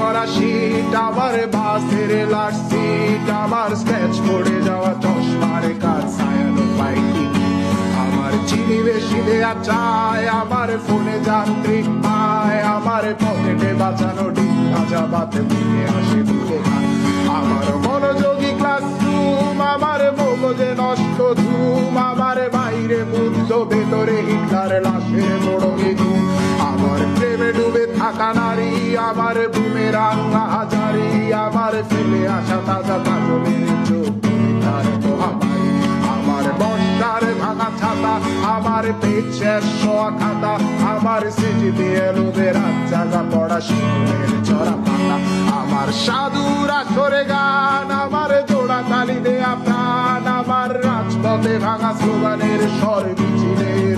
করা শীত, আমার বাসের লাস্ট সিট, আমার স্কেচ পড়ে যাওয়া চশমার কাজ, ছায়ানো পাইটি, আমার চিনি বেশি দেয়া চায়, আমার ফোনে যান্ত্রিক পায়, আমার পকেটে বাঁচানো ডিম ভাজা বাতে মুখে আসে মুখে খায়, আমার মনোযোগী ক্লাসরুম, আমার মগজে নষ্ট ধুম, আমার বাইরে বুদ্ধ ভেতরে হিটলার লাশের মোড়কে ধুম, আমার প্রেমে ডুবে থাকা নারী, আমার বুমেরাং হাজারি, আমার ফেলে আসা তাজা কাজলের চোখ তার মহামারী, আমার বস্তার ভাঙা ছাতা, আমার পেট শেষ শোয়া খাতা, আমার স্মৃতি দিয়ে লোভে রাত জাগা পড়া শিশুরের চড়া পাতা, আমার সাধুর আসরে গান, আমার জোড়া তালি দেয়া প্রাণ, আমার রাজপথে ভাঙা স্লোগানের স্বর মিছিলের